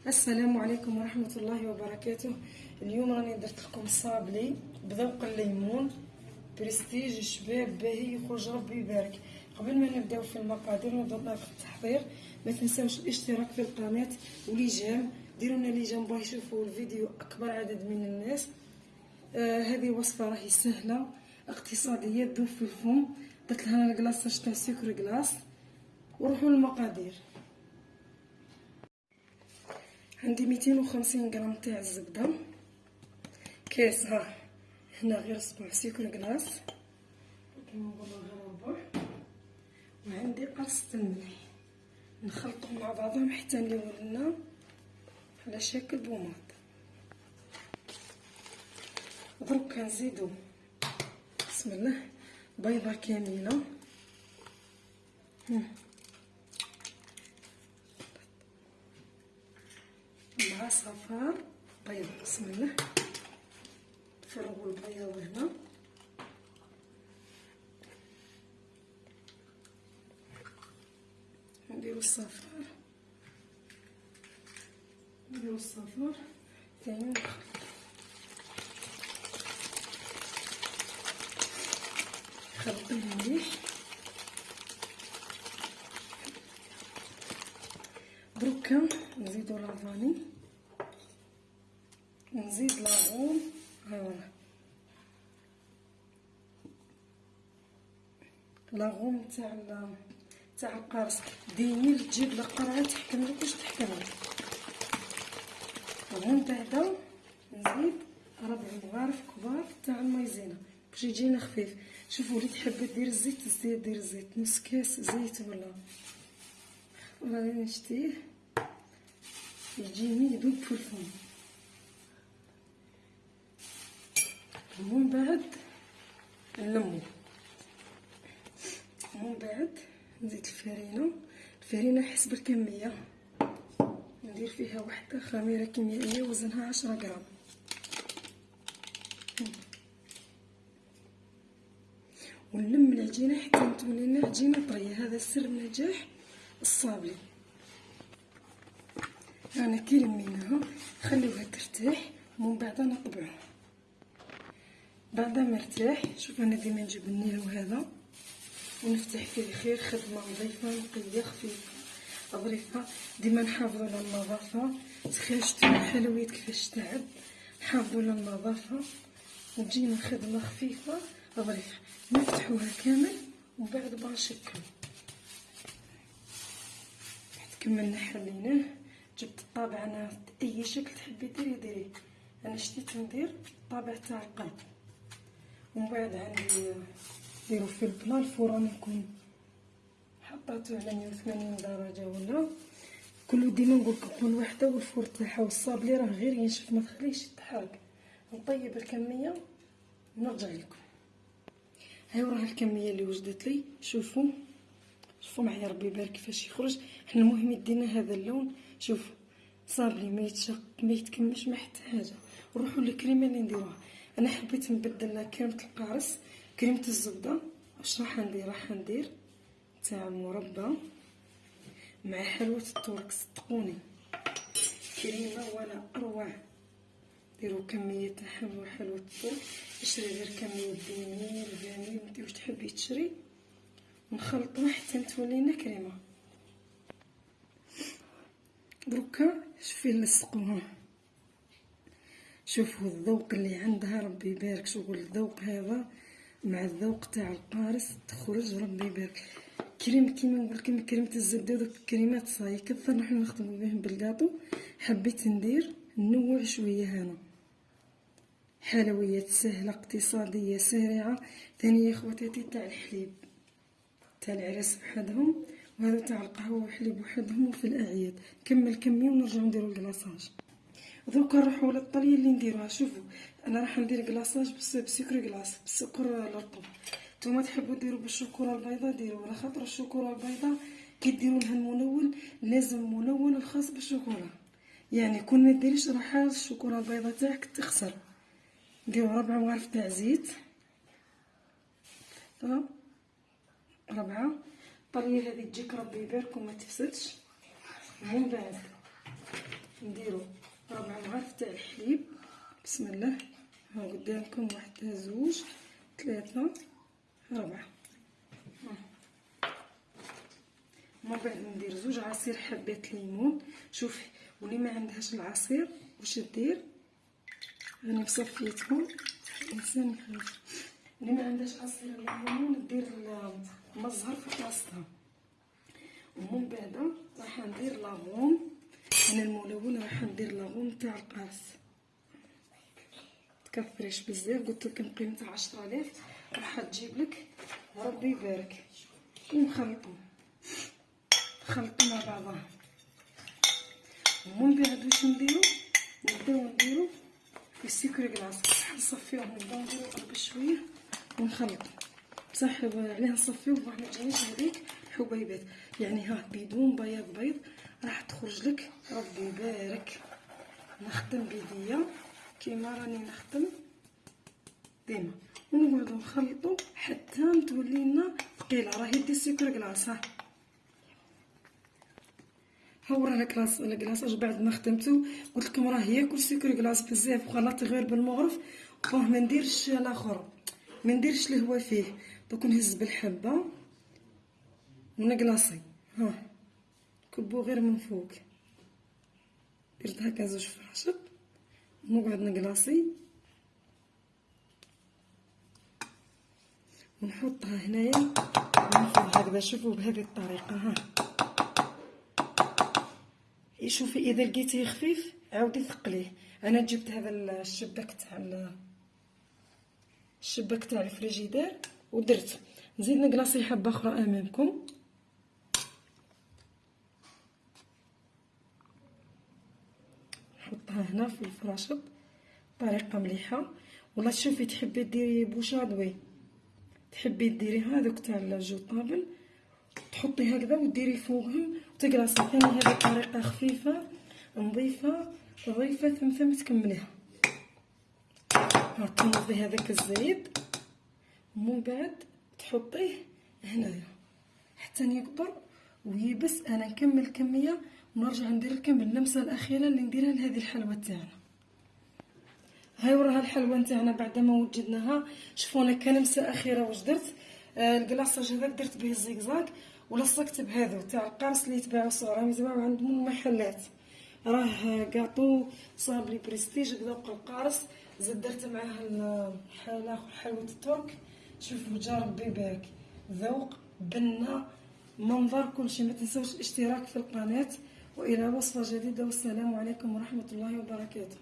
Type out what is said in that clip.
السلام عليكم ورحمة الله وبركاته. اليوم راني درت لكم صابلي بذوق الليمون برستيج شباب باهي يخرج ربي يبارك. قبل ما نبداو في المقادير ونبداو في التحضير، ما تنساوش الاشتراك في القناة وليجام، ديروا لنا ليجام باه يشوفوا الفيديو اكبر عدد من الناس. هذه وصفة راهي سهلة اقتصادية تذوب في الفم. درت لها انا الكلاصاج تاع سكر كلاص. وروحوا للمقادير. عندي 250 غرام تاع الزبده، كاس هنا غير ربع سكر كلاص كيما نقولوا غير ربع، وعندي قرص الملح. نخلطهم مع بعضهم حتى نلون لنا على شكل بوماط. دروك كنزيدو بسم الله بيضه كامله، مع صفار بيض. بسم الله نفرغوا البياض هنا، نديرو الصفار ثاني نخلط. خلطيه مليح. دروكا نزيدو لافاني، نزيد لاغوم. لاغوم تاع القرص. ديني تجيب لك قرعه تحكم لك واش تحكم لك. ومن بعدا نزيد 4 مغارف كبار تاع المايزينا باش يجينا خفيف. شوفوا اللي تحب دير الزيت دير الزيت، نص كاس زيت ولا راني نشتيه يجيني يذوب في الفم. ومن بعد نلمو، ومن بعد نزيد الفرينه حسب الكميه. ندير فيها واحده خميره كيميائيه وزنها 10 غرام. ونلم العجينه حتى تولي لنا عجينه طريه. هذا سر نجاح الصابلي. انا كي لميناها خليوها ترتاح، ومن بعد نطبعوها. بعد ما ارتاح شوف انا ديما نجيب النيرو هذا ونفتح فيه خير خدمه نظيفه نقيه خفيفه ظريفه. ديما نحافظوا على النظافه. تخيل شتو الحلويات كيفاش تعب. نحافظوا على النظافه وتجينا خدمه خفيفه ظريفه. نفتحوها كامل ومن بعد بنشكل. كملنا حليناه. جبت الطابع، انا اي شكل تحبي ديريه. انا شتيت ندير الطابع تاع القلب. ومن بعد عندي ديروا في البلا الفران يكون حطيته على 180 درجه ولا كل. ديما نقول لكم كل وحده والفور تاعها والصابلي راه غير ينشف، ما تخليش يتحرق. نطيب الكميه ونرجع لكم. هاي راه الكميه اللي وجدت لي. شوفوا معايا ربي يبارك كيفاش يخرج. حنا المهم يدينا هذا اللون. شوف صابلي ما يتشق ما يتكمش ما حتى حاجه. نروحوا للكريمه اللي نديروها. انا حبيت نبدل كريمه القارص كريمه الزبده. واش راح ندير تاع مربى مع حلوه التورك. صدقوني كريمه ولا اروع. ديروا كميه تاع حلوه التورك. اشري غير كميه ديميل فانيل انت واش تحبي تشري، ونخلطوها حتى تولينا كريمه. دروكا شوفي نلصقوها. شوفوا الذوق اللي عندها ربي يبارك. شغل الذوق هذا مع الذوق تاع القارص تخرج ربي يبارك. كريم كيما نقول لكم كريمه الزبده ودوك الكريمات صاي كثر نحن نخدموا بهم بالكاطو. حبيت ندير نوع شويه هنا. حلويات سهله اقتصاديه سريعه. ثانيه خواتاتي تاع الحليب تاع العرس وحدهم، وهذا تاع القهوه والحليب وحدهم، وفي الاعياد. كمل كميه ونرجعوا نديروا الكلاصاج. دوكا نروحوا للطريه اللي نديروها. شوفوا انا راح ندير كلاصاج بسكر كلاص بالسكر الرطب. نتوما تحبوا ديروا بالشوكولا البيضاء ديروا، على خاطر الشوكولا البيضاء كي ديروا لها المنون لازم منون الخاص بالشوكولا. يعني كون ما ديريش راح الشوكولا البيضاء تاعك تخسر. نديروا 4 مغارف تاع زيت. 4. الطريه هذه تجيك ربي يبارك وما تفسدش. من بعد نديرو 4 معالق تاع الحليب. بسم الله، ها قدامكم 1 2 3 4. من بعد ندير 2 عصير حبات ليمون. شوفي، واللي ما عندهاش العصير واش دير، راني مصفيتهم الانسان يخاف. اللي ما عندهاش عصير الليمون دير ما الزهر في بلاصتها. ومن بعد راح ندير لاغوم. انا الملون راح ندير لاغوم تاع القارص، تكثريش بزاف، قلت لكم قيمتها 10000. راح تجيب لك ربي يبارك. ونخلطهم مع بعضها. ومن بعد واش نديرو، نبداو نديرو في السكر كلاص. نصفيوهم، نبداو نديرو قرب شويه ونخلطو. بصح علاه نصفيوه باش ما تجينيش هذيك الحبيبات، يعني ها بدون بيض راح تخرج لك ربي يبارك. نخدم بيديا كيما راني نخدم ديما، ونقعدو نخلطو حتى تولي لنا ثقيله. راهي دي السكر كلاص. ها وراه الكلاصاج بعد ما خدمته قلت لكم راه ياكل سكر كلاص بزاف، وخلطت غير بالمغرف. باه ما نديرش الاخر، ما نديرش اللي هو فيه. دوك نهز بالحبه ونقلاصي. ها كبو غير من فوق، درت هكا 2 فراشط ونقعد نقلاصي ونحطها هنايا ونفض هكذا. شوفوا بهذه الطريقه. ها شوفي، اذا لقيتيه خفيف عاودي ثقليه. انا جبت هذا الشباك تاع الفريجيدير ودرت. نزيد نقلاصي حبه اخرى امامكم. نحطها هنا في الفراشط طريقه مليحه. والله شوفي، تحبي ديري بوشادوي، تحبي ديري هذوك تاع الجو طابل، تحطي هكذا وديري فوقهم وتقلاصي. ثاني هذه طريقه خفيفه نظيفه ظريفه ثم تكمليها. تنظفي هذاك الزيت ومن بعد تحطيه هنايا حتى يكبر ويبس. انا نكمل الكميه ونرجع ندير لكم اللمسه الاخيره اللي نديرها لهذه الحلوه تاعنا. هاي وراها الحلوه نتاعنا بعد ما وجدناها. شوفونا كلمسه اخيره واش درت. الكلاصاج هذاك درت به الزيكزاك ولصقت بهذو تاع القرص اللي يتباعوا صغار، يتباعوا عندهم المحلات. راه كاطو صابلي بريستيج ذوق القارص. زدت درت معاه حلوه الترك. شوفوا جا ربي يبارك، ذوق بنه منظر كلشي. ما تنسوش الاشتراك في القناه، والى وصفه جديده، والسلام عليكم ورحمه الله وبركاته.